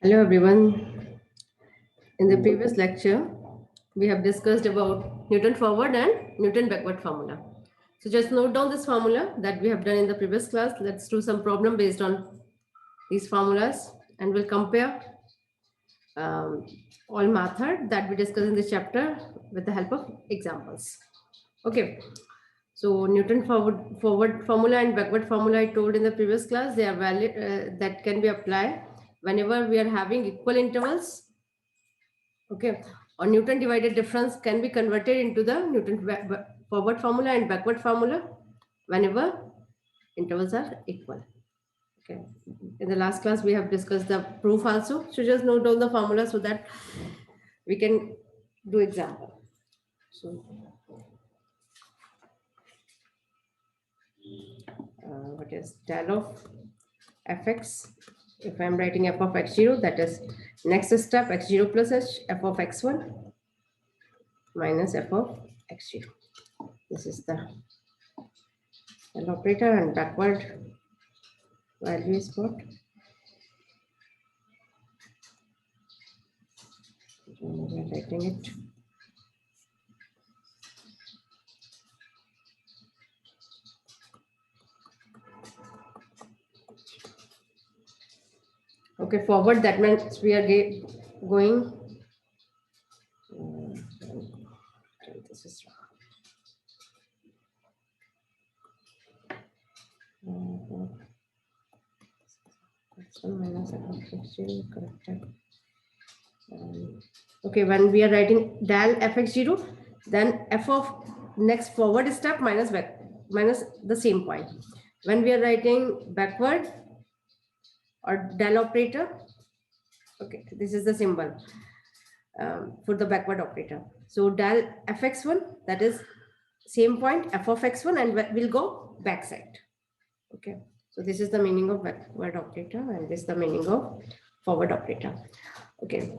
Hello everyone. In the previous lecture, we have discussed about Newton forward and Newton backward formula. So just note down this formula that we have done in the previous class. Let's do some problem based on these formulas and we'll compare um, all method that we discussed in this chapter with the help of examples. Okay. So Newton forward formula and backward formula I told in the previous class, they are valid that can be applied whenever we are having equal intervals. Okay, or Newton divided difference can be converted into the Newton forward formula and backward formula whenever intervals are equal. Okay, in the last class we have discussed the proof also. So just note down the formula so that we can do example. So what is del of fx? If I'm writing f of x0, that is next step x0 plus h, f of x1 minus f of x0. This is the del operator, and backward value is what? We are writing it. Okay, forward, that means we are going. This is wrong. Minus f of x0, corrected. Okay, when we are writing del fx0, then f of next forward step minus back minus the same point. When we are writing backward or del operator, okay, this is the symbol for the backward operator. So del fx1, that is same point f of x1, and we'll go backside. Okay, so this is the meaning of backward operator, and this is the meaning of forward operator. Okay,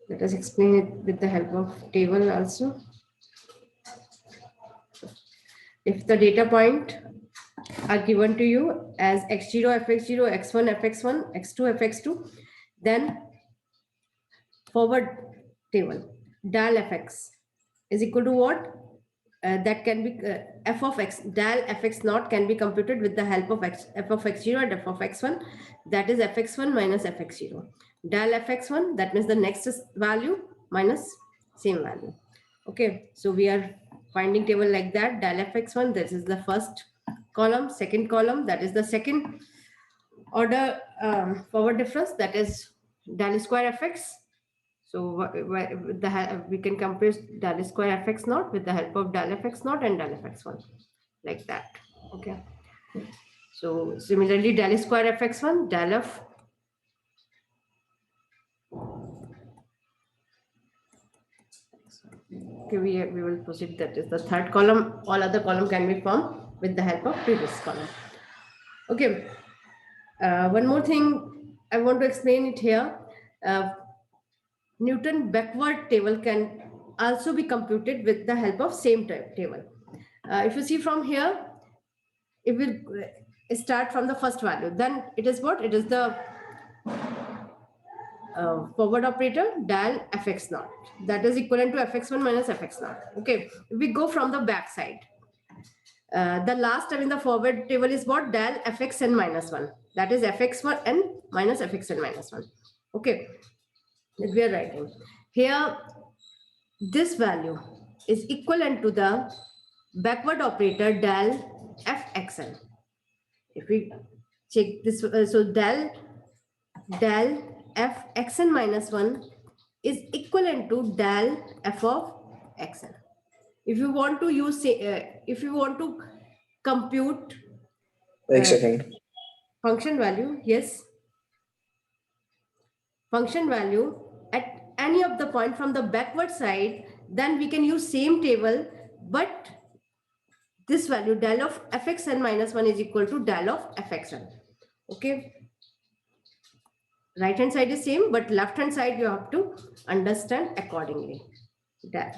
let us explain it with the help of table also. If the data point are given to you as x0 fx0, x1 fx1, x2 fx2, then forward table del fx is equal to what? That can be f of x, del fx naught can be computed with the help of f of x0 and f of x1, that is fx1 minus fx0. Del fx1, that means the next value minus same value. Okay, so we are finding table like that. Del fx1, this is the first column. Second column, that is the second order forward difference, that is del square fx. So we can compare del square fx naught with the help of del fx naught and del fx1, like that. Okay. So similarly, del square fx1, del f. Okay, we will proceed. That is the third column. All other column can be formed with the help of previous column. Okay. One more thing I want to explain it here. Newton backward table can also be computed with the help of same table. If you see from here, it will start from the first value. Then it is what? It is the forward operator del fx naught, that is equivalent to fx1 minus fx naught. Okay, we go from the back side. The last term in the forward table is what? Del fxn minus 1, that is fx1n minus fxn minus 1. Okay, that we are writing here. This value is equivalent to the backward operator del fxn. If we check this, so del fxn minus 1 is equivalent to del f of xn. If you want to use, if you want to compute एक second. function value, yes, function value at any of the point from the backward side, then we can use same table, but this value del of fxn minus 1 is equal to del of fxn. Okay, right hand side is same, but left hand side you have to understand accordingly. That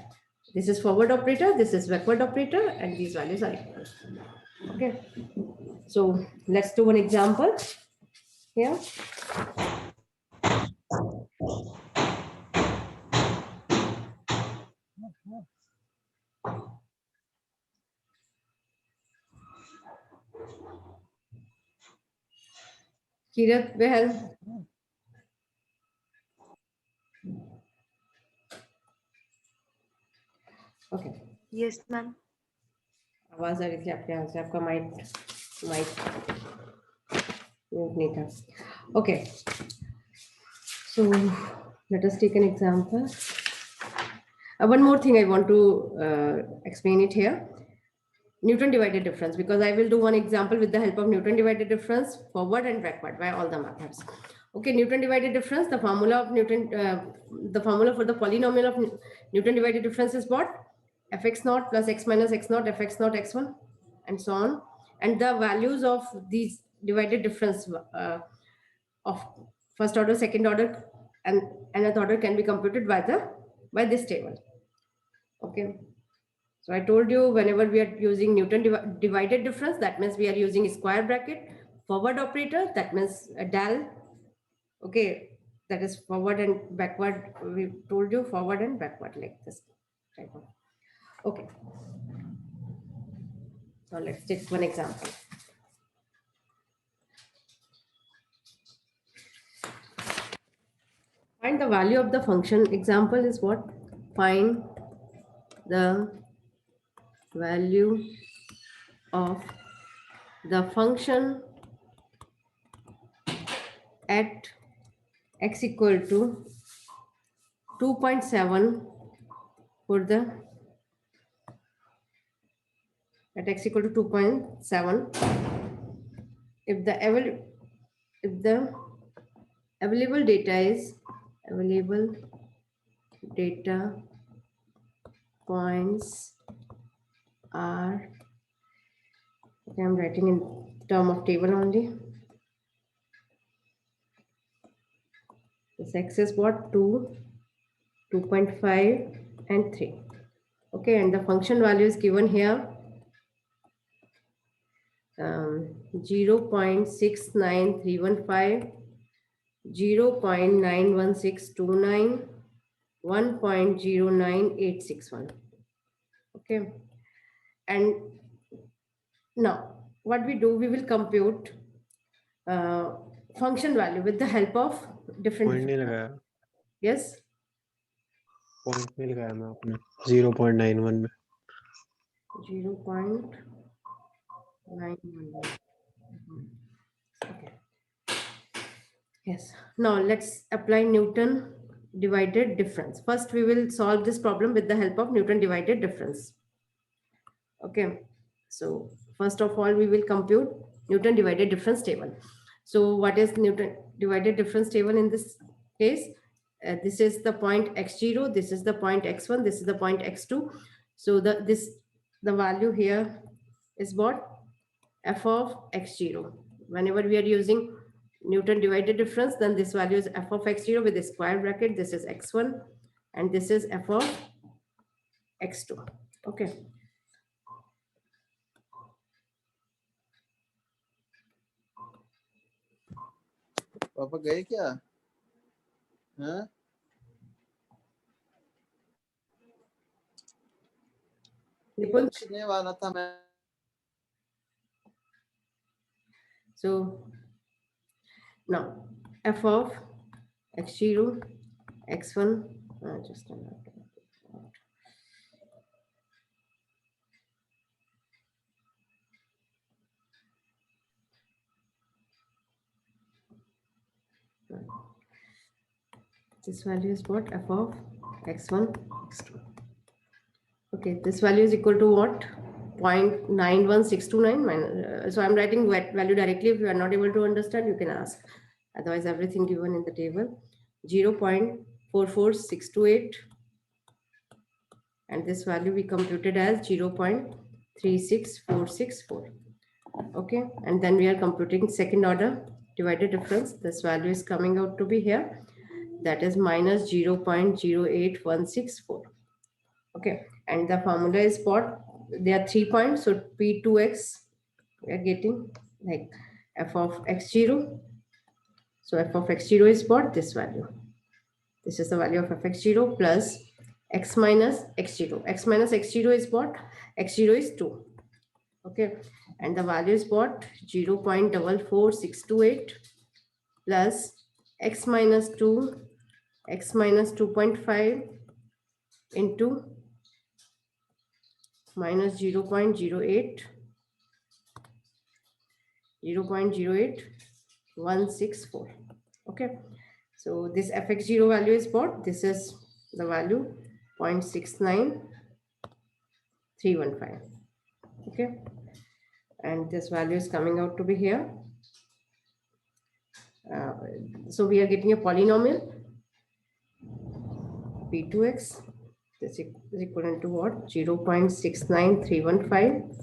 this is forward operator, this is backward operator, and these values are equal. Okay, so let's do one example here. Kirat Behal. Okay. Yes, ma'am. आवाज आ रही थी आपके यहाँ से, आपका mic mute नहीं था. Okay, so let us take an example. One more thing I want to explain it here. Newton divided difference, because I will do one example with the help of Newton divided difference, forward and backward by all the methods. Okay, Newton divided difference, the formula of Newton, the formula for the polynomial of Newton divided difference is what? Fx naught plus x minus x naught, fx naught x1, and so on. And the values of these divided difference of first order, second order, and nth order can be computed by this table. Okay. So I told you, whenever we are using Newton divided difference, that means we are using square bracket. Forward operator, that means a del. Okay, that is forward and backward. We told you forward and backward like this type of. Okay. So let's take one example. Find the value of the function. Example is what? Find the value of the function at x equal to 2.7 for the at x equal to 2.7 if the available data points are, okay, I'm writing in term of table only. This x is what? 2, 2.5 and 3. Okay, and the function value is given here 0.69315, 0.91629, 1.09861. Okay, and now what we do, we will compute function value with the help of different. Yes. Point नहीं लगाया मैं अपने 0.91 में 0.911. Okay. Yes. Now let's apply Newton divided difference. First, we will solve this problem with the help of Newton divided difference. Okay. So first of all, we will compute Newton divided difference table. So what is Newton divided difference table in this case? This is the point x0, this is the point x1, this is the point x2. So the value here is what? F of x0. Whenever we are using Newton divided difference, then this value is f of x0 with a square bracket. This is x1 and this is f of x2. Okay. पापा गए क्या? हाँ? Nipun? पूछने वाला था मैं। So now f of x0, x1, just a minute. This value is what? F of x1, x2. Okay, this value is equal to what? 0.91629 minus, so I'm writing value directly. If you are not able to understand, you can ask. Otherwise, everything given in the table. 0.44628, and this value we computed as 0.36464. Okay, and then we are computing second order divided difference. This value is coming out to be here. That is minus 0.08164. Okay, and the formula is what? There are 3 points, so P2x we are getting like f of x0. So f of x0 is what? This value. This is the value of fx0 plus x minus x0. X minus x0 is what? X0 is 2. Okay, and the value is what? 0.44628 plus x minus 2, x minus 2.5 into minus 0.08164. Okay, so this fx0 value is what? This is the value 0.69315. Okay, and this value is coming out to be here. So we are getting a polynomial p2x. This is equivalent to what? 0.69315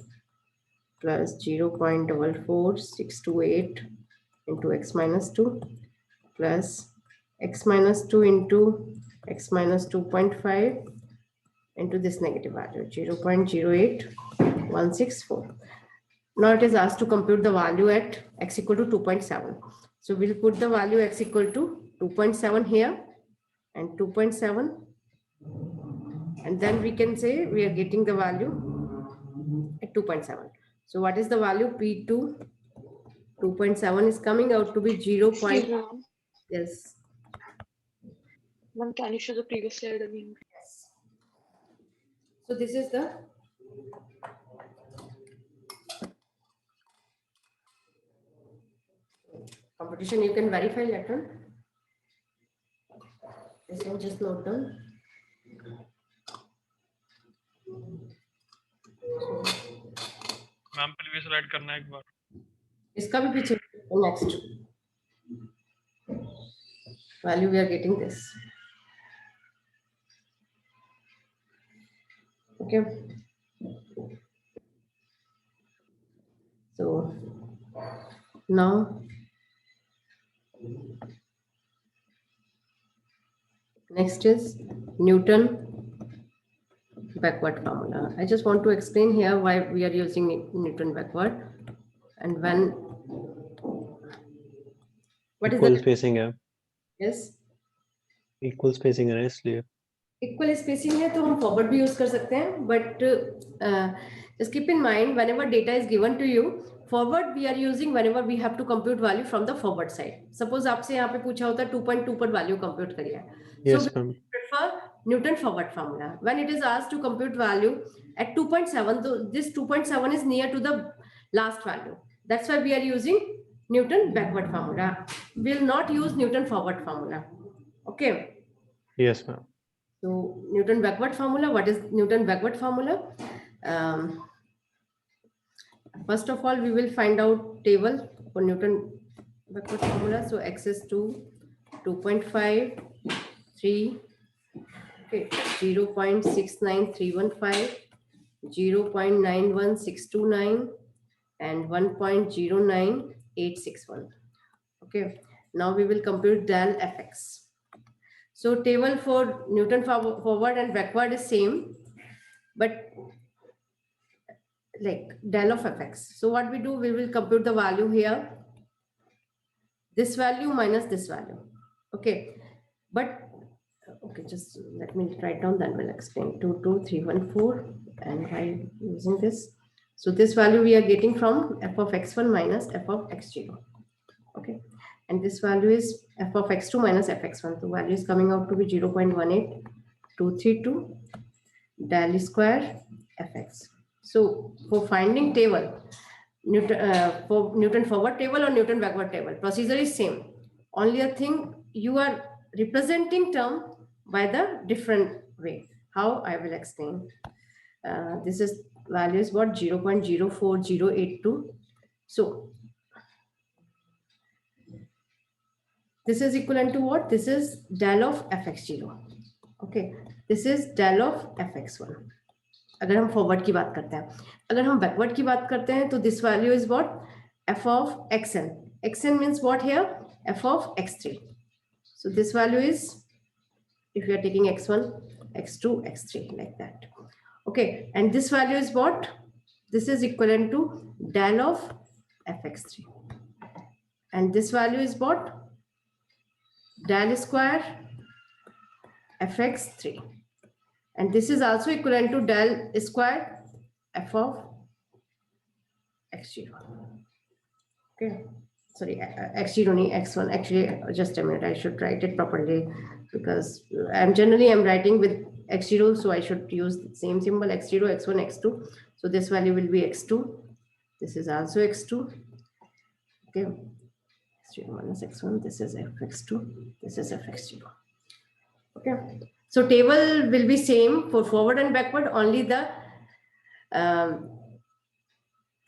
plus 0.44628 into x minus 2 plus x minus 2 into x minus 2.5 into this negative value 0.08164. Now it is asked to compute the value at x equal to 2.7. So we'll put the value x equal to 2.7 here and 2.7, and then we can say we are getting the value at 2.7. So what is the value? P2 2.7 is coming out to be 0. Excuse me, ma'am. Yes. Ma'am, can you show the previous slide again? Yes. So this is the competition. You can verify later. So just note down. Ma'am previous slide करना है एक बार इसका भी पीछे next value we are getting this. Okay. So now next is Newton backward formula. I just want to explain here why we are using Newton backward and when. What is equal the spacing है yes equal spacing है ना इसलिए equal spacing है तो हम forward भी use कर सकते हैं but just keep in mind whenever data is given to you forward we are using whenever we have to compute value from the forward side. Suppose आपसे यहाँ पे पूछा होता है 2.2 पर value compute करिए. So yes we ma'am prefer Newton forward formula. When it is asked to compute value at 2.7, so this 2.7 is near to the last value. That's why we are using Newton backward formula. We'll not use Newton forward formula. Okay. Yes ma'am So Newton backward formula, what is Newton backward formula? First of all, we will find out table for Newton backward formula. So x is 2, 2.5, 3, okay, 0.69315, 0.91629, and 1.09861. Okay, now we will compute del fx. So table for Newton forward and backward is same, but like del of fx. So what we do, we will compute the value here. This value minus this value. Okay. But okay, just let me write down, then we'll explain. 2, 2, 3, 1, 4, and by using this, so this value we are getting from f of x1 minus f of x0. Okay, and this value is f of x2 minus fx1. The value is coming out to be 0.18232 del square fx. So for finding table, for Newton forward table or Newton backward table, procedure is same. Only a thing, you are representing term by the different way. How? I will explain. This is value is what, 0.04082. So this is equivalent to what? This is del of fx0. Okay, this is del of fx1. अगर हम forward की बात करते हैं, अगर हम backward की बात करते हैं, तो this value is what, f of xn. xn means what here? f of x3. So this value is, if you are taking x1, x2, x3, like that. Okay, and this value is what? This is equivalent to del of fx3. And this value is what? Del square fx3. And this is also equivalent to del square f of x0. Okay, sorry, x0 nahi, x1. Actually, just a minute, I should write it properly, because I'm writing with x0, so I should use the same symbol, x0, x1, x2. So this value will be x2. This is also x2. Okay, x0 minus x1. This is fx2. This is fx0. Okay, so table will be same for forward and backward, only the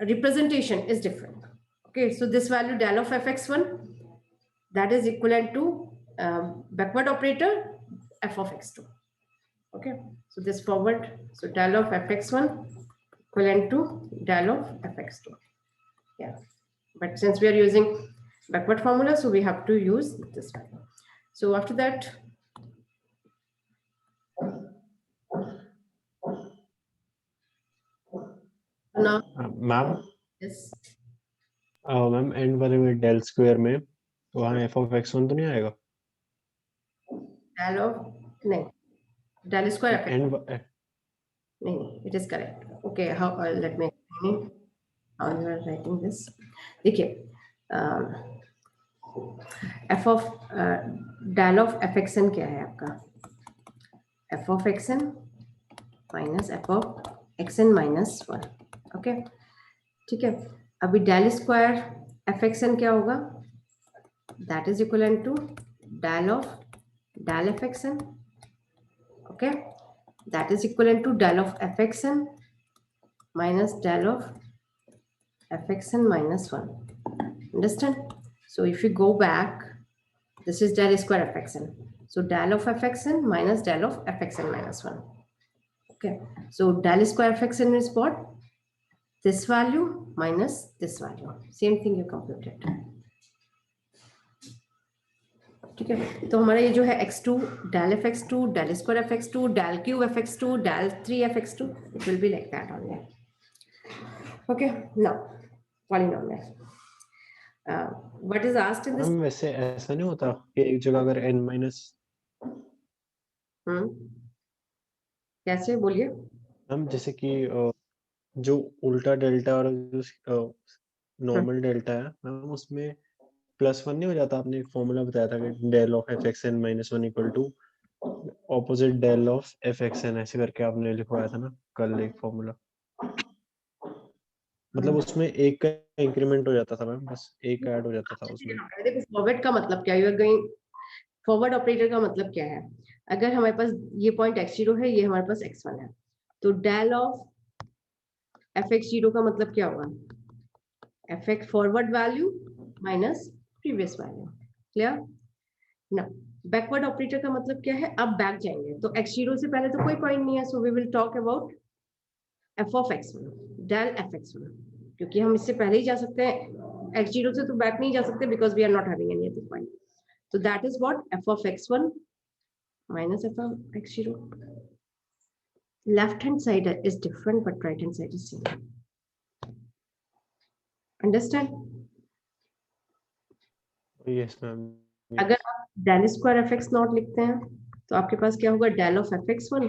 representation is different. Okay, so this value del of fx1, that is equivalent to backward operator f of x2. Okay, so this forward, so del of fx1 equivalent to del of fx2. Yeah, but since we are using backward formula, so we have to use this value. So after that, now ma'am yes, ma'am and वाले में del square में वहाँ F of x1 तो नहीं आएगा? del of, नहीं, del square f. And No, it is correct. Okay, how? Let me explain how you are writing this. देखिए, f of del of fxn क्या है आपका? f of xn minus f of xn minus 1. Okay, ठीक है. अभी del square fxn क्या होगा? That is equivalent to del of del fxn. Okay, that is equivalent to del of fxn minus del of fxn minus 1. Understand? So if you go back, this is del square fxn. So del of fxn minus del of fxn minus 1. Okay, so del square fxn is what? This value minus this value. Same thing you computed. ठीक है, तो हमारा ये जो है x2 del fx2 del square fx2 del cube fx2 del 3 fx2, it will be like that only. Okay, now polynomial. What is asked in this? Ma'am वैसे ऐसा नहीं होता कि एक जगह अगर n माइनस, कैसे बोलिए? मैम जैसे कि जो उल्टा डेल्टा और जो नॉर्मल डेल्टा है मैम, उसमें +1 नहीं हो जाता? आपने एक फॉर्मूला बताया था कि del of F X N minus 1 equal to opposite del of F X N, ऐसे करके आपने लिखवाया था ना कल एक फॉर्मूला. मतलब उसमें एक का इंक्रीमेंट हो जाता था मैम, बस एक ऐड हो जाता था उसमें. देखो फॉरवर्ड का मतलब क्या है, you are going forward operator का मतलब क्या है? अगर हमारे पास ये पॉइंट x0 है, ये हमारे पास x1 है, तो डेल ऑफ fx0 का मतलब क्या होगा? fx forward value minus previous value. Clear? ना बैकवर्ड ऑपरेटर का मतलब क्या है? अब बैक जाएंगे तो x0 से पहले तो कोई पॉइंट नहीं है, so we will talk about f of x1 del fx1, क्योंकि हम इससे पहले ही जा सकते हैं, x0 से तो बैक नहीं जा सकते because we are not having any other point. So that is what f of x1 minus f of x0. Left hand side is different, but right hand side is same. Understand? Yes ma'am. अगर आप del square F X naught लिखते हैं, तो आपके पास क्या होगा, del of F X one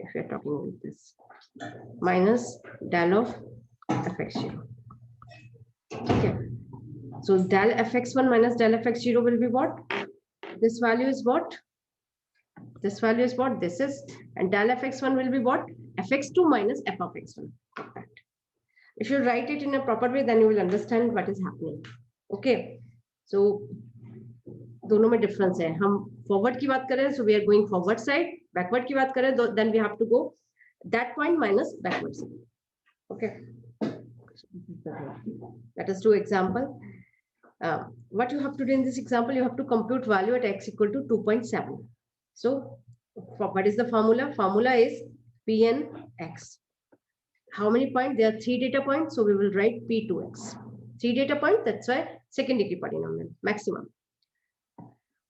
if you're talking about this minus del of fx0. Okay, so del fx1 minus del fx0 will be what? This value is what? This value is what? This is, and del fx1 will be what? fx2 minus f of x1. If you write it in a proper way, then you will understand what is happening. Okay, so दोनों में difference है. हम forward की बात करें, so we are going forward side. Backward की बात करें, then we have to go that point minus backward side. Okay, let us do example. What you have to do in this example, you have to compute value at x equal to 2.7. So what is the formula? Formula is Pn x. How many points? There are 3 data points, so we will write P2x. 3 data points, that's why second degree polynomial maximum.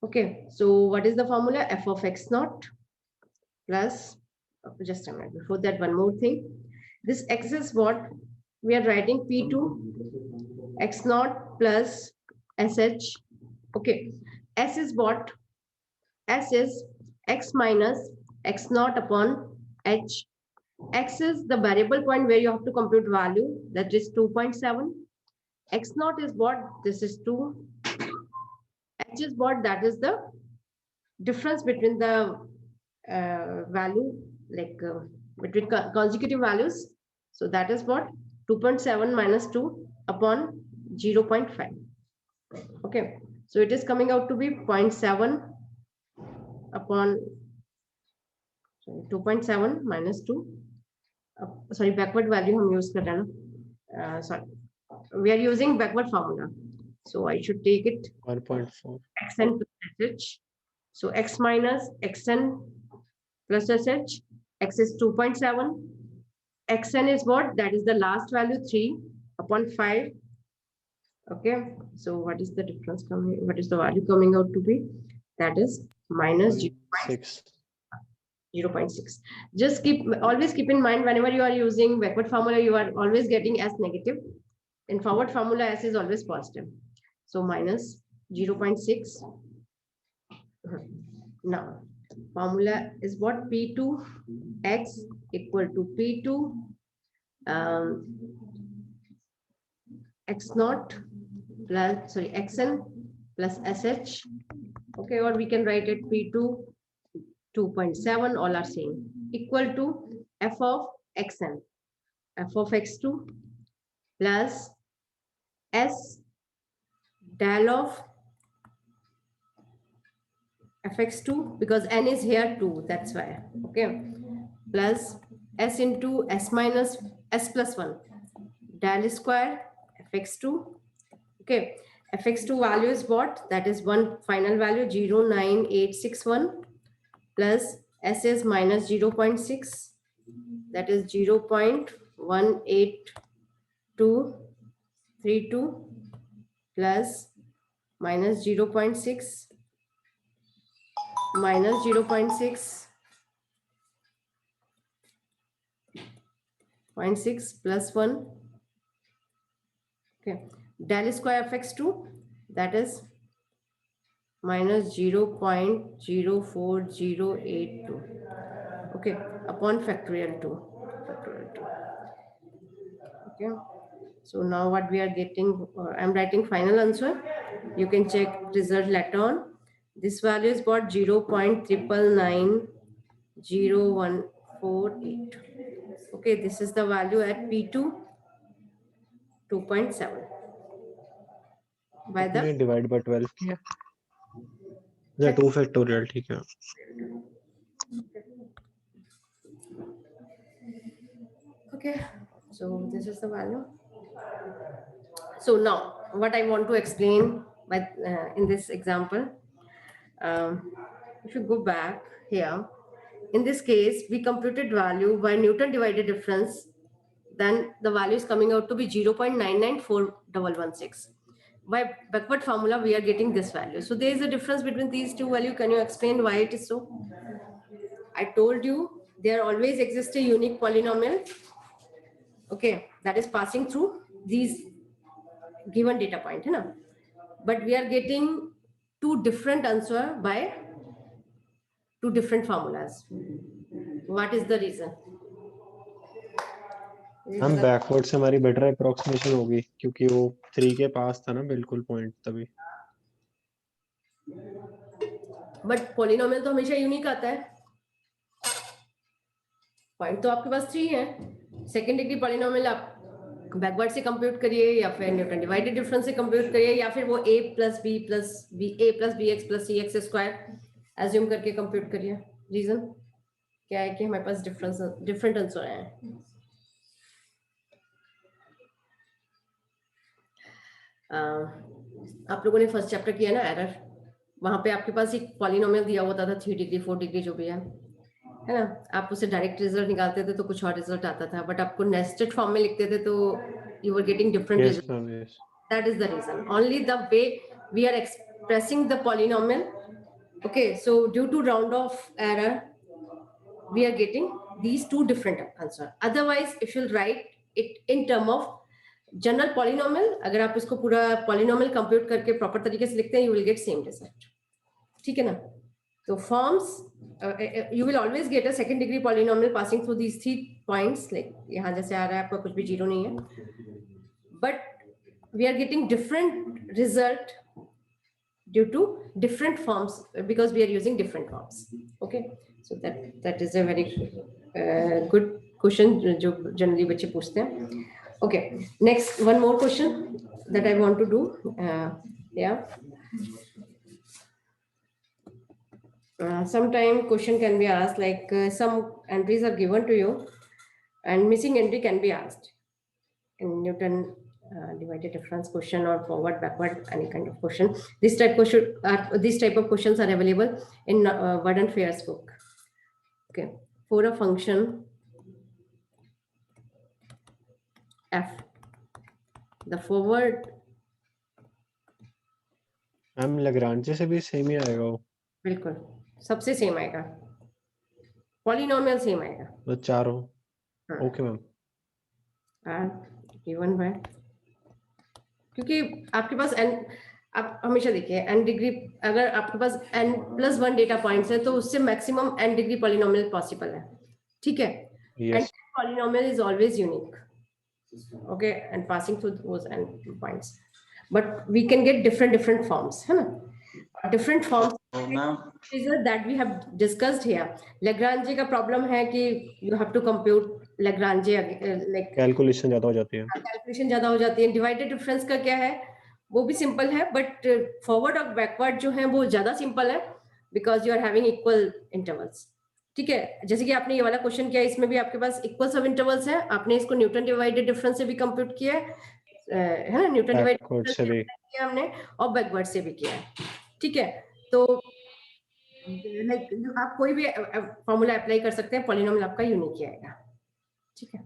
Okay, so what is the formula? F of x naught plus, just a minute, before that one more thing. This x is what? We are writing P2 x naught plus sh. Okay, s is what? S is x minus x naught upon h. X is the variable point where you have to compute value, that is 2.7. X naught is what? This is 2. H is what? That is the difference between the value, like between consecutive values. So that is what? 2.7 minus 2 upon 0.5. Okay, so it is coming out to be 0.7 upon 2.7 minus 2. Sorry, backward value हम use कर रहे हैं ना. Sorry, we are using backward formula. So I should take it 1.4. xn plus sh. So x minus xn plus sh. X is 2.7. Xn is what? That is the last value, 3 upon 5. Okay. So what is the difference coming? What is the value coming out to be? That is minus 6. 0.6. Just always keep in mind, whenever you are using backward formula, you are always getting s negative. In forward formula, s is always positive. So minus 0.6. Now formula is what? P2 x equal to P2 x naught plus, sorry, xn plus sh. Okay, or we can write it P2 2.7, all are same, equal to f of xn, f of x2 plus s del of fx2, because n is here 2, that's why. Okay, plus s into s minus s plus 1 del square fx2. Okay, fx2 value is what? That is one final value 0.9861 plus s is minus 0.6, that is 0.18232 plus minus 0.6 minus 0.6 plus 1. Okay, del square fx2, that is minus 0.04082. Okay, upon factorial 2. Okay, so now what we are getting, I'm writing final answer. You can check result later on. This value is what? 0.9900148. Okay, this is the value at P2 2.7 by the divide by 12 किया. Yeah, 2 factorial, ठीक है. Okay, so this is the value. So now what I want to explain by in this example, if you go back here, in this case we computed value by Newton divided difference, then the value is coming out to be 0.994116. By backward formula we are getting this value. So there is a difference between these two values. Can you explain why it is so? I told you there always exists a unique polynomial, okay, that is passing through these given data point, but we are getting two different answer by two different formulas. What is the reason? हम backward से हमारी better approximation होगी क्योंकि वो 3 के पास था ना बिल्कुल पॉइंट तभी। बट पॉलिनोमियल तो हमेशा यूनिक आता है। पॉइंट तो आपके पास 3 है। सेकेंड डिग्री पॉलिनोमियल आप बैकवर्ड से कंप्यूट करिए या फिर न्यूटन डिवाइडेड डिफरेंस से कंप्यूट करिए या फिर वो a plus B X plus C X square assume करके कंप्यूट करिए। रीजन क्या है कि हमारे पास डिफरेंट आंसर आए हैं। आप लोगों ने फर्स्ट चैप्टर किया ना एरर, वहां पे आपके पास एक पॉलिनोमियल दिया होता था 3 डिग्री 4 डिग्री जो भी है ना, आप उसे डायरेक्ट रिजल्ट निकालते थे तो कुछ और रिजल्ट आता था, बट आपको नेस्टेड फॉर्म में लिखते थे तो you were getting different yes result. Ma'am yes. That is the reason. Only the way we are expressing the polynomial. Okay, so due to round off error, we are getting these two different answer. Otherwise, if you write it in term of general polynomial, अगर आप इसको पूरा polynomial compute करके proper तरीके से लिखते हैं, you will get same result. ठीक है ना? So forms, you will always get a second degree polynomial passing through these 3 points. Like यहाँ जैसे आ रहा है आपका कुछ भी 0 नहीं है. But we are getting different result due to different forms because we are using different forms. Okay, so that is a very good question जो generally बच्चे पूछते हैं. Okay, next one more question that I want to do. Sometime question can be asked like some entries are given to you and missing entry can be asked in Newton divided difference question or forward backward any kind of question. This type of questions are available in Word and Fair's book. Okay, for a function f, the forward ma'am Lagrange से भी same ही आएगा वो। बिल्कुल सबसे same आएगा, polynomial same आएगा तो चारों। Okay ma'am. गिवन बाय, क्योंकि आपके पास n, आप हमेशा देखिए n डिग्री, अगर आपके पास n+1 डेटा पॉइंट्स है तो उससे maximum n degree polynomial possible है। ठीक है, yes. Polynomial is always unique, okay, and passing through those n points, but we can get different forms, है ना, different forms that we have discussed here. Lagrange का problem है कि you have to compute Lagrange like calculation ज्यादा हो जाती है। Calculation ज्यादा हो जाती है। डिवाइडेड डिफरेंस का क्या है, वो भी सिंपल है, बट फॉरवर्ड और बैकवर्ड जो है वो ज्यादा सिंपल है because you are having equal intervals. ठीक है, जैसे कि आपने ये वाला क्वेश्चन किया, इसमें भी आपके पास इक्वल सब इंटरवल्स है, आपने इसको न्यूटन डिवाइडेड डिफरेंस से भी कंप्यूट किया है ना, न्यूटन बैकवर्ड से भी किया हमने और बैकवर्ड से भी किया है। ठीक है, तो लाइक आप कोई भी फॉर्मूला अप्लाई कर सकते हैं, पॉलिनोमियल आपका यूनिक ही आएगा। ठीक है,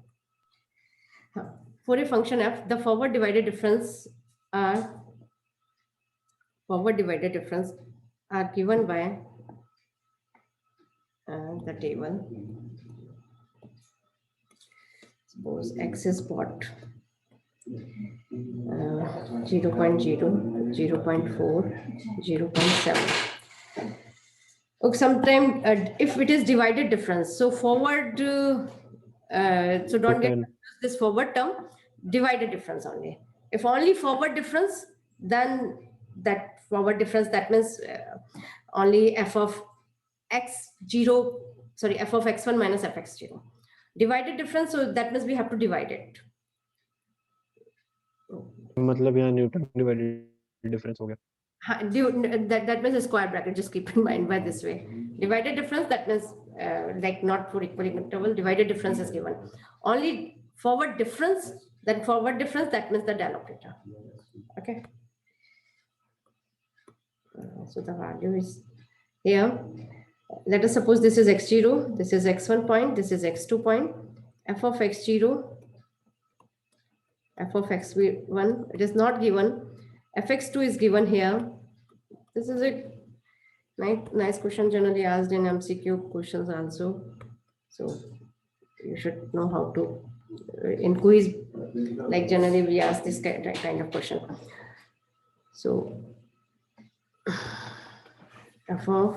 हाँ, for a function f, the forward divided difference are given by the table. Suppose x is what 0.0, 0.4, 0.7. Okay, sometime if it is divided difference, so forward, so don't get this forward term, divided difference only. If only forward difference, then that forward difference, that means only f of x0, sorry, f of x1 minus fx0. Divided difference, so that means we have to divide it. मतलब यहाँ Newton divided difference हो गया। That means a square bracket, just keep in mind by this way. Divided difference, that means like not for equal interval, divided difference is given. Only forward difference, then forward difference, that means the del operator. Okay. So the value is here. Let us suppose this is x0, this is x1 point, this is x2 point. F of x0, f of x1, it is not given. fx2 is given here. This is a nice question generally asked in MCQ questions also. So you should know how to, in quiz, like generally we ask this kind of question. So f of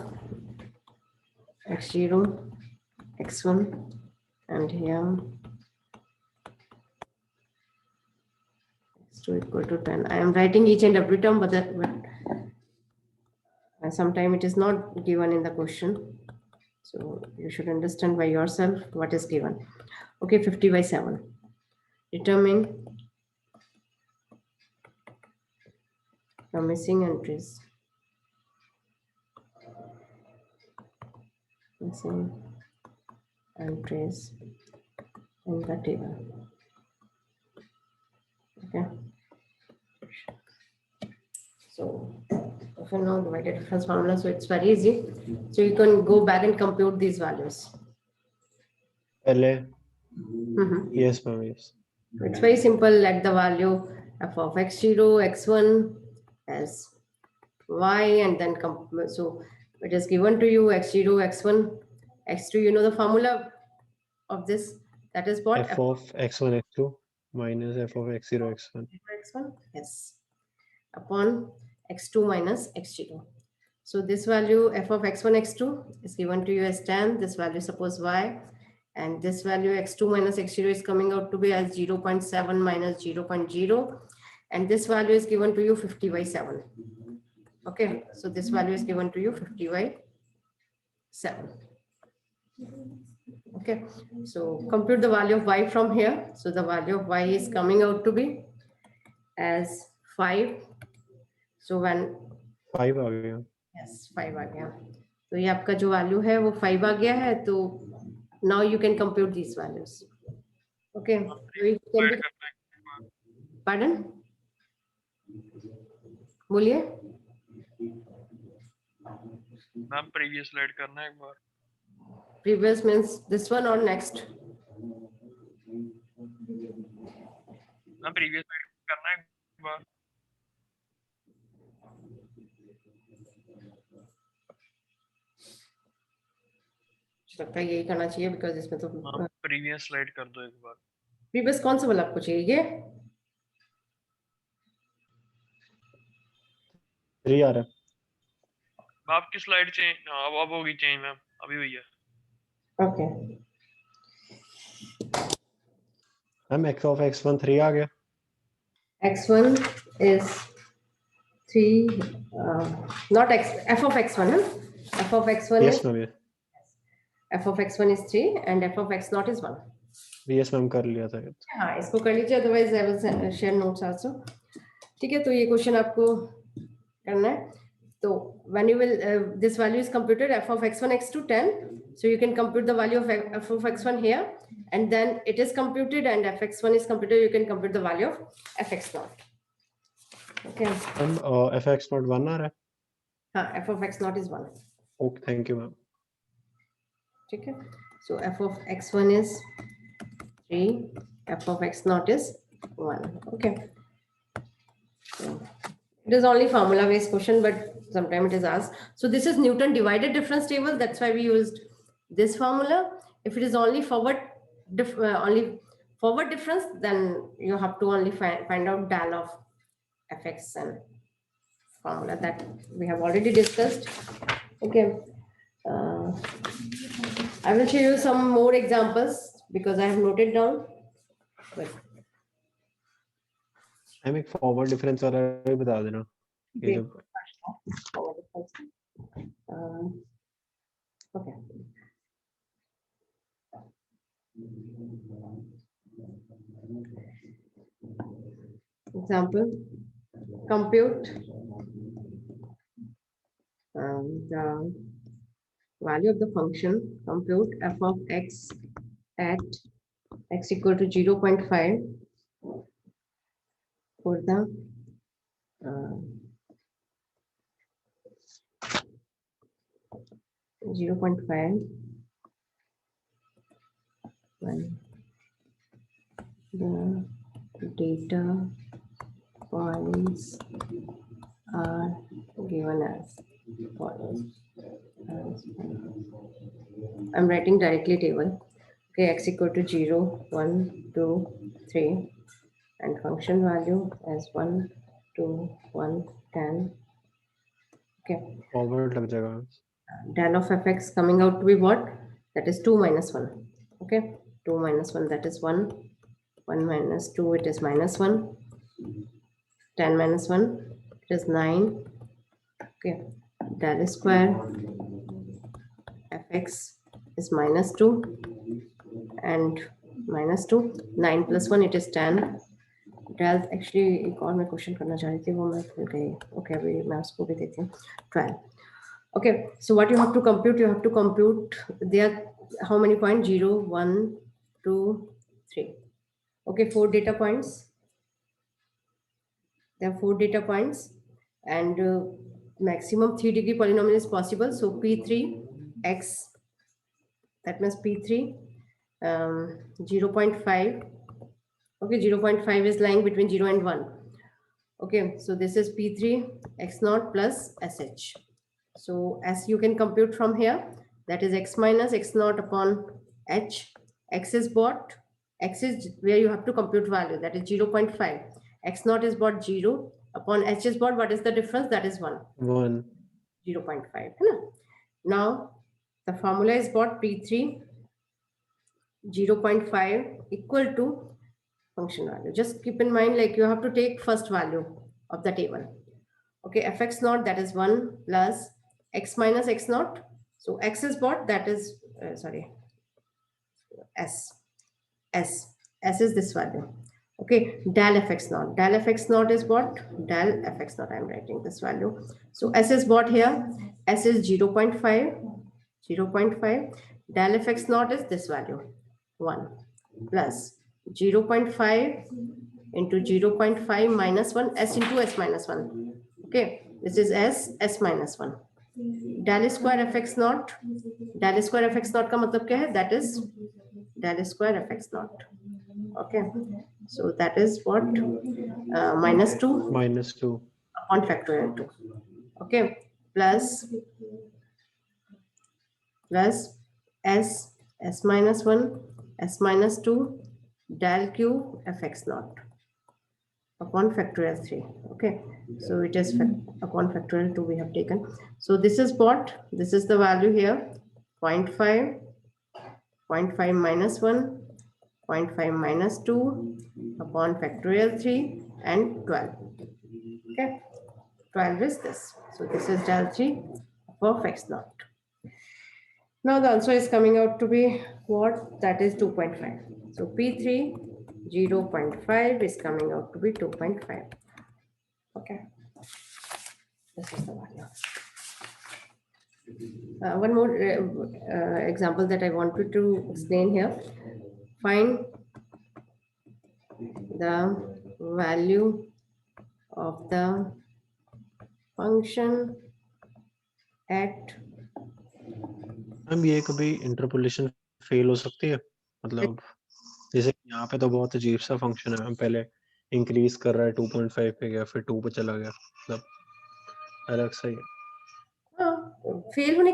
x0, x1, and here x2 equal to 10. I am writing each and every term, but sometimes it is not given in the question. So you should understand by yourself what is given. Okay, 50/7. Determine the missing entries. Missing entries in the table. Okay. So if you know divided difference formula, so it's very easy. So you can go back and compute these values. पहले Mhm. yes ma'am, yes. It's very simple. Let the value f of x0, x1 as y, and then so it is given to you x0, x1, x2. You know the formula of this. That is what F of x1 x2 minus f of x0 x1. x1, yes, upon x2 minus x0. So this value f of x1, x2 is given to you as 10. This value suppose y, and this value x2 minus x0 is coming out to be as 0.7 minus 0.0, and this value is given to you 50/7. Okay, so this value is given to you 50/7. Okay, so compute the value of y from here. So the value of y is coming out to be as 5. So when 5 आ गया. yes 5 आ गया, तो ये आपका जो value है वो 5 आ गया है. तो now you can compute these values. Okay, pardon, बोलिए. मैम प्रीवियस स्लाइड करना है एक बार. Previous means this one or next? Ma'am previous slide करना है एक बार. मुझे लगता है यही करना चाहिए बिकॉज इसमें तो प्रीवियस स्लाइड कर दो एक बार. प्रीवियस कौन सा वाला आपको चाहिए? ये 3 आ रहा है. आपकी स्लाइड चेंज अब होगी चेंज मैम, अभी हुई है. Okay. Ma'am x of x1 3 आ गया. x1 is 3, not x, f of x1, huh? F of x1 Yes is ma'am, yes. f of x1 is 3 and f of x0 is 1. Yes ma'am कर लिया था. हाँ, इसको कर लीजिए, otherwise I will share notes also. ठीक है, तो ये क्वेश्चन आपको करना है. तो when you will this value is computed f of x1 x2 10, so you can compute the value of f of x1 here, and then it is computed and fx1 is computed, you can compute the value of fx0. Okay, ma'am fx not 1 आ रहा है. हाँ, f of x0 is 1. Okay, thank you ma'am. ठीक है, so f of x1 is 3, f of x0 is 1. Okay, so it is only formula based question, but sometimes it is asked. So this is Newton divided difference table. That's why we used this formula. If it is only forward difference, then you have to only find out del of fx and formula that we have already discussed. Okay, I will show you some more examples because I have noted down. But ma'am एक forward difference वाला भी बता देना. ये Great. जो Forward difference. Okay. Example, compute the value of the function, compute f of x at x equal to 0.5 for the 0.5 when the data points are given as follows. I'm writing directly table. Okay, x equal to 0, 1, 2, 3, and function value as 1, 2, 1, 10, Okay, forward लग जाएगा. del of fx coming out to be what? That is 2 minus 1. Okay, 2 minus 1, that is 1. 1 minus 2, it is minus 1. 10 minus 1, it is 9. Okay, del square fx is minus 2 and minus 2. 9 plus 1, it is 10. del actually एक और मैं question करना चाह रही थी, वो मैं भूल गई. ओके, अभी मैं उसको भी देती हूँ. 12. Okay, so what you have to compute? You have to compute there how many points? 0, 1, 2, 3. Okay, 4 data points. There are 4 data points, and maximum 3-degree polynomial is possible. So P3 x, that means P3 0.5. Okay, 0.5 is lying between 0 and 1. Okay, so this is P3 x naught plus sh. So as you can compute from here, that is x minus x naught upon h. X is what? X is where you have to compute value, that is 0.5. X naught is what? 0 upon h is what? What is the difference? That is 1. 1. 0.5. Now the formula is what? P3 0.5 equal to function value. Just keep in mind, like you have to take first value of the table. Okay, fx naught, that is 1 plus x minus x naught. So x is what? That is s is this value. Okay, del fx naught. Del fx naught is what? Del fx naught, I'm writing this value. So s is what here? S is 0.5. 0.5. Del fx naught is this value, 1 plus 0.5 into 0.5 minus 1, s into s minus 1. Okay, this is s minus 1. Del square fx naught. Del square fx naught का मतलब क्या है? That is del square fx naught. Okay, so that is what? Minus 2 -2. upon factorial 2. Okay, plus s minus 1, s minus 2, del cube fx naught upon factorial 3. Okay, so it is upon factorial 2 we have taken. So this is what? This is the value here, 0.5, 0.5 minus 1, 0.5 minus 2 upon factorial 3 and 12. Okay, 12 is this. So this is del 3 of x naught. Now the answer is coming out to be what? That is 2.5. So P3 0.5 is coming out to be 2.5. Okay, this is the value. One more example that I wanted to explain here. Find the value of the function at ma'am ये कभी interpolation fail हो सकती है? मतलब जैसे यहाँ पे तो बहुत अजीब सा फंक्शन है, हम पहले इंक्रीज कर रहा है 2.5 पे गया, फिर 2 पे चला गया, मतलब अलग सा ही है. फेल नहीं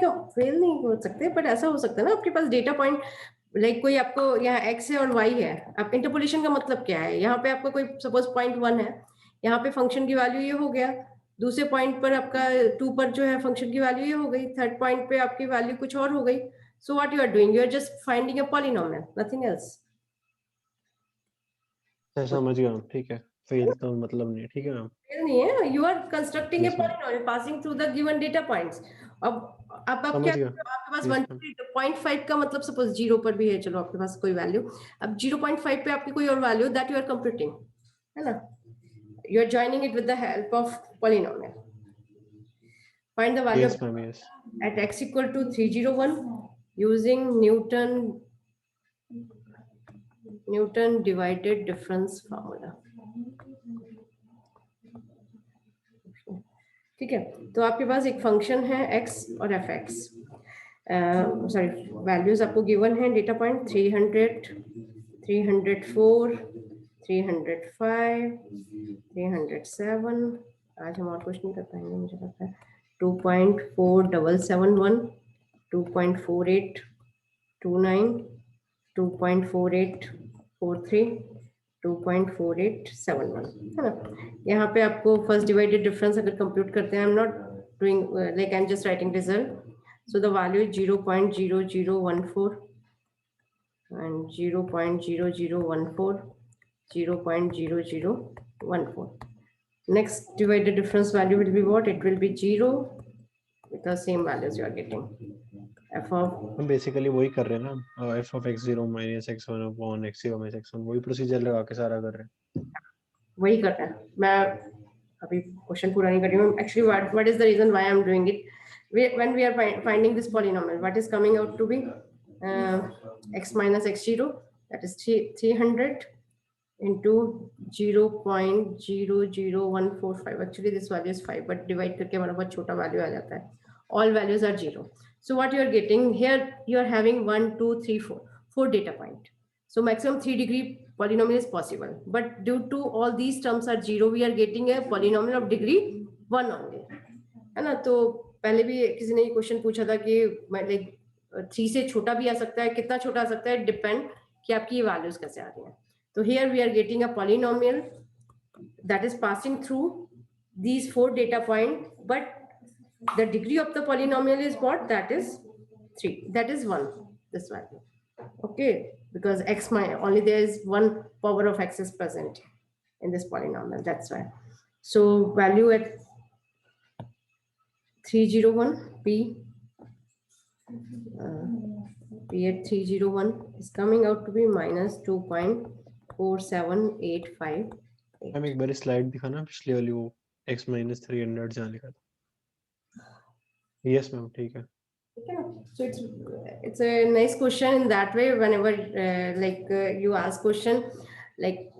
हो सकते, बट ऐसा हो सकता है ना, आपके पास डेटा पॉइंट लाइक कोई आपको यहाँ x है और y है. अब इंटरपोलेशन का मतलब क्या है? यहाँ पे आपका कोई सपोज पॉइंट 1 है, यहाँ पे फंक्शन की वैल्यू ये हो गया, दूसरे पॉइंट पर आपका 2 पर जो है फंक्शन की वैल्यू ये हो गई, थर्ड पॉइंट पे आपकी वैल्यू कुछ और हो गई. So what you are doing? You are just finding a polynomial, nothing else. समझ गया, ठीक है. फेल तो मतलब नहीं, ठीक है मैम. नहीं है, you are constructing a Yes, ma'am. polynomial passing through the given data points. अब आप समझ क्या, गया. आपके पास Yes, 1 ma'am. 0.5 का मतलब सपोज 0 पर भी है, चलो आपके पास कोई वैल्यू, अब 0.5 पे आपकी कोई और value that you are computing, है ना? You are joining it with the help of polynomial. Find the value Yes, of ma'am. Yes. at x equal to 301 using Newton divided difference formula. ठीक है, तो आपके पास एक फंक्शन है x और fx. Sorry, values आपको गिवन है, data point 300, 304, 305, 307. आज हम और कुछ नहीं कर पाएंगे मुझे लगता है. 2.4771, 2.4829, 2.4843, 2.4871, है ना? यहाँ पे आपको फर्स्ट डिवाइडेड डिफरेंस अगर कंप्यूट करते हैं, I am not doing like I'm just writing result. So the value is 0.0014 and 0.0014, 0.0014. Next divided difference value will be what? It will be 0 because same values you are getting. F of हम basically वही कर रहे हैं ना, f of x0 minus x1 upon x0 minus x1, वही procedure लगा के सारा कर रहे हैं. वही करना है. मैं अभी क्वेश्चन पूरा नहीं कर रही हूँ. Actually, what is the reason why I'm doing it? When we are finding this polynomial, what is coming out to be x minus x0, that is 300 into 0.00145. Actually, this value is 5, but divide करके हमारा बहुत छोटा value आ जाता है. All values are 0. So what you are getting here, you are having 1, 2, 3, 4 data point. So maximum 3 degree polynomial is possible, but due to all these terms are 0, we are getting a polynomial of degree 1 only, है ना. तो पहले भी किसी ने ये question पूछा था कि लाइक 3 से छोटा भी आ सकता है, कितना छोटा आ सकता है, डिपेंड कि आपकी ये वैल्यूज कैसे आ रही हैं. तो here we are getting a polynomial that is passing through these 4 data points, but the degree of the polynomial is what? That is 3, that is 1, this value. Okay, because x only there is 1 power of x is present in this polynomial, that's why. So value at 301 p at 301 is coming out to be minus 2.4785. हम एक बार slide दिखाना पिछले वाली, वो x minus 300 जहाँ लिखा था. Yes ma'am, ठीक है. So it's a nice question in that way. Whenever you ask question like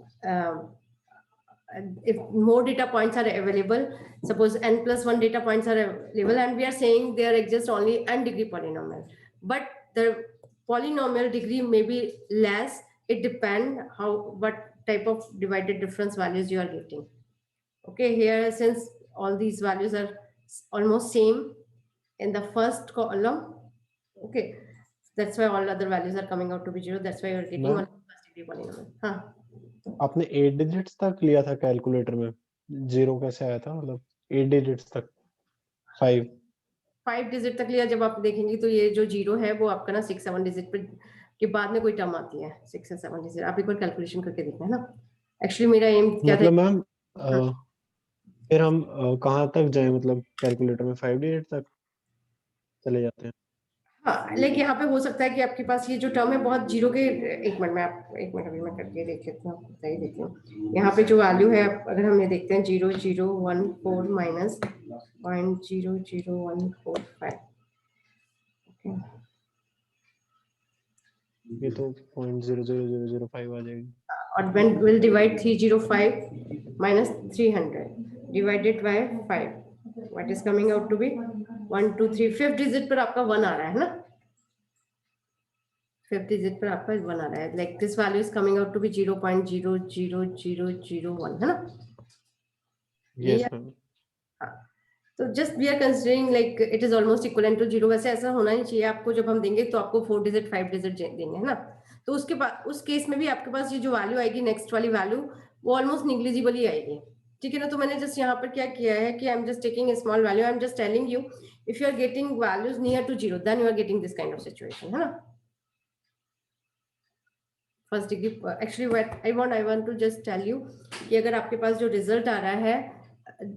if more data points are available, suppose n plus 1 data points are available, and we are saying there exists only n degree polynomial, but the polynomial degree may be less. It depends what type of divided difference values you are getting. Okay, here since all these values are almost same in the first column, okay, that's why all other values are coming out to be 0. That's why you're getting Ma'am, only first degree polynomial. हाँ, आपने 8 digits तक लिया था calculator में, 0 कैसे आया था, मतलब 8 डिजिट्स तक 5 डिजिट तक लिया. जब आप देखेंगे तो ये जो 0 है वो आपका ना 6-7 डिजिट पे के बाद में कोई टर्म आती है. 6 या 7 डिजिट आप एक बार कैलकुलेशन करके देखना है ना. एक्चुअली मेरा एम क्या था, मतलब मैम फिर हम कहाँ तक जाएं, मतलब कैलकुलेटर में 5 डिजिट तक चले जाते हैं. हाँ, लेकिन यहाँ पे हो सकता है कि आपके पास ये जो टर्म है बहुत 0 के, एक मिनट अभी मैं करके देख लेती हूँ, आपको बता ही देती हूँ. यहाँ पे जो वैल्यू है, अगर हम ये देखते हैं 0.014 माइनस 0.00145, ये तो 0.00005 आ जाएगी. और when we'll divide 305 minus 300 divided by 5, what is coming out to be 1, 2, 3, 5th digit पर आपका 1 आ रहा है ना. 5th digit पर आपका 1 आ रहा है. Like this value is coming out to be 0.00001, है ना. Yes ma'am. तो just we are considering like it is almost equivalent to 0. वैसे ऐसा होना ही चाहिए आपको. जब हम देंगे तो आपको 4 डिजिट 5 डिजिट देंगे, है ना. तो उसके बाद उस केस में भी आपके पास ये जो वैल्यू आएगी, नेक्स्ट वाली वैल्यू, वो ऑलमोस्ट निग्लिजिबल ही आएगी. ठीक है ना. तो मैंने जस्ट यहाँ पर क्या किया है कि I am just taking a small value. I am just telling you if you are getting values near to 0, then you are getting this kind of situation, है ना. First degree actually I want to just tell you कि अगर आपके पास जो result आ रहा है,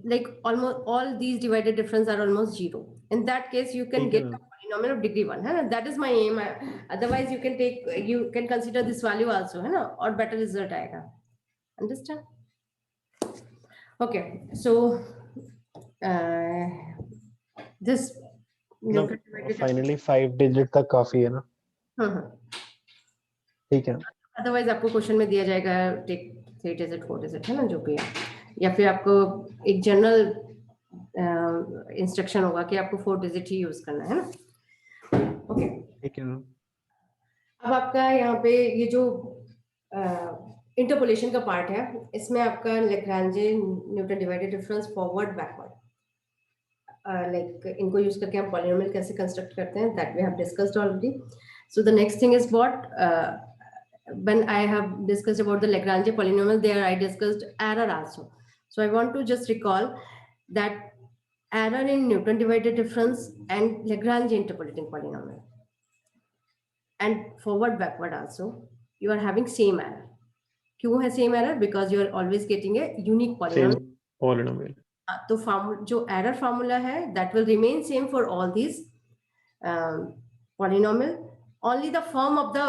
like almost all these divided difference are almost 0. In that case, you can get a polynomial of degree 1. है ना. That is my aim. Otherwise, you can consider this value also, है ना, और better result आएगा. Understand? Okay, so this finally 5 digit तक काफी है ना. ठीक है. अदरवाइज आपको क्वेश्चन में दिया जाएगा टेक 3 डिजिट 4 डिजिट, है ना, जो भी है, या फिर आपको एक जनरल इंस्ट्रक्शन होगा कि आपको 4 डिजिट ही यूज करना है ना. ओके, ठीक है. अब आपका यहाँ पे ये जो इंटरपोलेशन का पार्ट है, इसमें आपका Lagrange Newton divided difference forward backward, like इनको यूज करके हम पॉलिनोमियल कैसे कंस्ट्रक्ट करते हैं, that we have discussed already. So the next thing is what when I have discussed about the Lagrange polynomial, there I discussed error also. So I want to just recall that error in Newton divided difference and Lagrange interpolating polynomial. And forward backward also you are having same error. क्यों है same error? Because you are always getting a unique polynomial. Same polynomial. तो जो error formula है that will remain same for all these polynomial. Only the form of the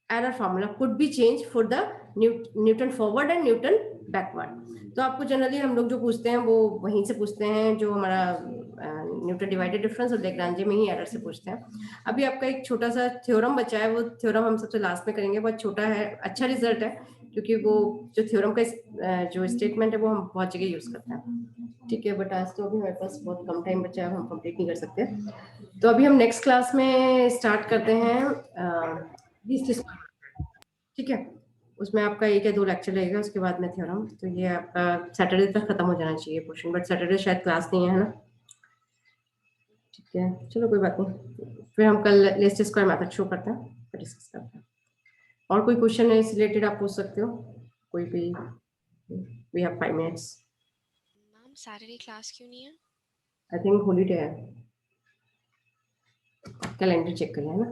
error formula could be changed for the Newton forward and Newton backward. तो आपको generally हम लोग जो पूछते हैं वो वहीं से पूछते हैं जो हमारा न्यूटन डिवाइडेड डिफरेंस और लैग्रांजे में ही एरर से पूछते हैं. अभी आपका एक छोटा सा थ्योरम बचा है, वो थ्योरम हम सबसे लास्ट में करेंगे. बहुत छोटा है, अच्छा रिजल्ट है क्योंकि वो जो थ्योरम का जो स्टेटमेंट है वो हम बहुत जगह यूज करते हैं. ठीक है, बट आज तो अभी हमारे पास बहुत कम टाइम बचा है, हम कंप्लीट नहीं कर सकते. तो अभी हम नेक्स्ट क्लास में स्टार्ट करते हैं लीस्ट स्क्वायर. ठीक है, उसमें आपका एक या दो लेक्चर लगेगा, उसके बाद में थ्योरम. तो ये आपका सैटरडे तक खत्म हो जाना चाहिए पोर्शन, बट सैटरडे शायद क्लास नहीं है ना. ठीक है, चलो कोई बात नहीं, फिर हम कल लीस्ट स्क्वायर मेथड शो करते हैं, फिर डिस्कस करते हैं. और कोई क्वेश्चन है इस रिलेटेड आप पूछ सकते हो, कोई भी. We have 5 minutes. Ma'am Saturday class क्यों नहीं है? आई थिंक हॉलीडे है, कैलेंडर चेक कर लेना.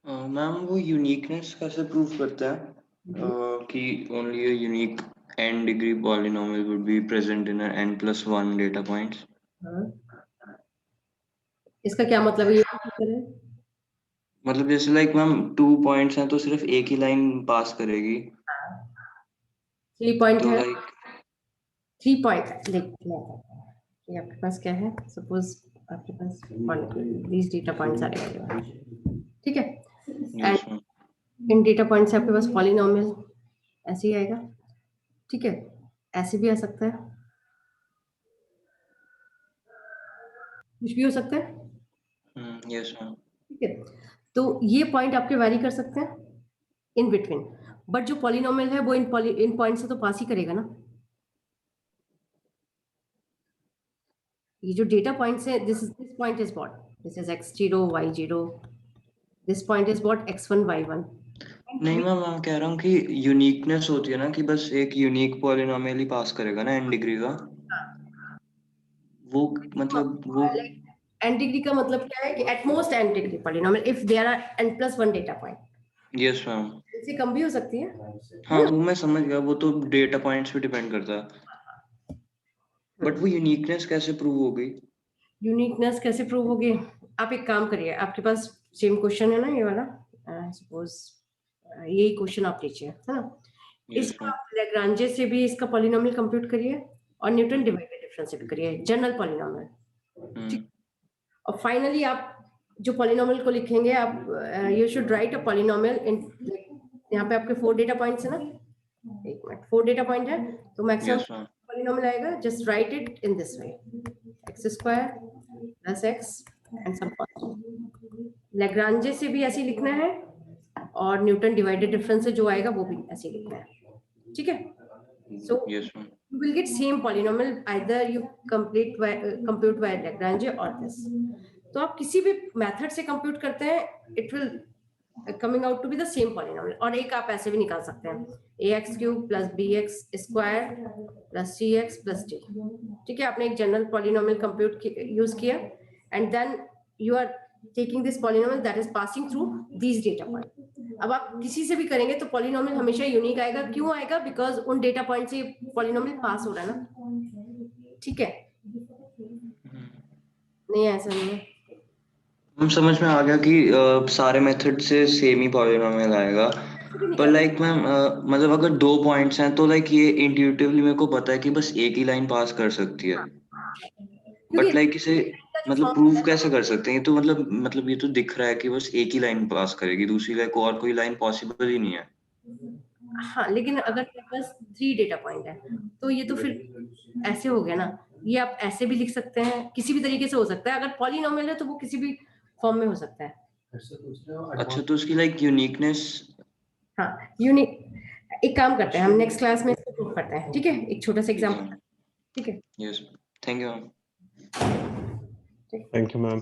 मैम वो यूनिकनेस कैसे प्रूव करता है कि only a unique n degree polynomial would be present in n+1 data points? इसका क्या मतलब है? ये मतलब जैसे लाइक मैम 2 पॉइंट्स हैं तो सिर्फ एक ही लाइन पास करेगी. 3 पॉइंट तो है, लाइक 3 पॉइंट ये आपके पास क्या है. सपोज आपके पास these डेटा पॉइंट्स आ रहे हैं. ठीक है, यस मैम. इन डेटा पॉइंट से आपके पास पॉलिनोमियल ऐसे ही आएगा. ठीक है, ऐसे भी आ सकता है, कुछ भी हो सकता है. Yes ma'am. ठीक है, तो ये पॉइंट आपके वैरी कर सकते हैं इन बिटवीन, बट जो पॉलिनोमियल है वो इन पॉइंट से तो पास ही करेगा ना. ये जो डेटा पॉइंट्स है, this point is what, this is x0 y0, this point is what x1 y1. नहीं मैम, मैं कह रहा हूँ कि यूनिकनेस होती है ना कि बस एक यूनिक पॉलिनोमियल ही पास करेगा ना n डिग्री का. वो मतलब वो n डिग्री का मतलब क्या है कि at most n degree polynomial if there are n+1 data point. Yes ma'am. इससे कम भी हो सकती है. हाँ वो मैं समझ गया, वो तो डेटा पॉइंट्स पे डिपेंड करता है. बट वो यूनिकनेस कैसे प्रूव हो गई? यूनिकनेस कैसे प्रूव होगी? आप एक काम करिए, आपके पास सेम क्वेश्चन है ना ये वाला, सपोज यही क्वेश्चन आप लीजिए, है ना. इसका लैग्रांजे से भी इसका पॉलिनोमियल कंप्यूट करिए और न्यूटन डिवाइडेड डिफरेंस से भी करिए, जनरल पॉलिनोमियल. और फाइनली आप जो पॉलिनोमियल को लिखेंगे, आप you should write a polynomial इन, यहाँ पे आपके 4 डेटा पॉइंट्स है ना. एक मिनट, 4 डेटा पॉइंट है तो मैक्सिमम पॉलिनोमियल आएगा. Just write it in this way, x² + x and some constant. Lagrange से भी ऐसे लिखना है और न्यूटन डिवाइडेड डिफरेंस से जो आएगा वो भी ऐसे लिखना है. ठीक है, सो you will get same polynomial either you compute by Lagrange or this. तो आप किसी भी मेथड से कंप्यूट करते हैं, it will coming out to be the same polynomial. और एक आप ऐसे भी निकाल सकते हैं, ax³ + bx² + cx + d. ठीक है, आपने एक जनरल पॉलिनोमियल कंप्यूट यूज किया and then you are taking this polynomial that is passing through these data point. अब आप किसी से भी करेंगे तो पॉलिनोमियल हमेशा यूनिक आएगा. क्यों आएगा? बिकॉज उन डेटा पॉइंट से पॉलिनोमियल पास हो रहा है ना. ठीक है, नहीं ऐसा नहीं है. हम समझ में आ गया कि सारे मेथड से सेम ही पॉलिनोमियल आएगा. पर लाइक मैम मतलब अगर 2 पॉइंट्स हैं तो लाइक ये इंट्यूटिवली मेरे को पता है कि बस एक ही लाइन पास कर सकती है. बट लाइक इसे मतलब प्रूफ कैसे कर सकते हैं? ये तो मतलब ये तो दिख रहा है कि बस एक ही लाइन पास करेगी, दूसरी लाइन और कोई लाइन पॉसिबल ही नहीं है. हाँ, लेकिन अगर मेरे पास 3 डेटा पॉइंट है तो ये तो फिर ऐसे हो गया ना. ये आप ऐसे भी लिख सकते हैं, किसी भी तरीके से हो सकता है. अगर पॉलिनोमियल है तो वो किसी भी फॉर्म में हो सकता है. अच्छा, तो उसकी लाइक यूनिकनेस. हाँ, यूनिक. एक काम करते हैं, हम नेक्स्ट क्लास में इसको प्रूव करते हैं. ठीक है, एक छोटा सा एग्जांपल. ठीक है, yes, thank you ma'am. Thank you ma'am.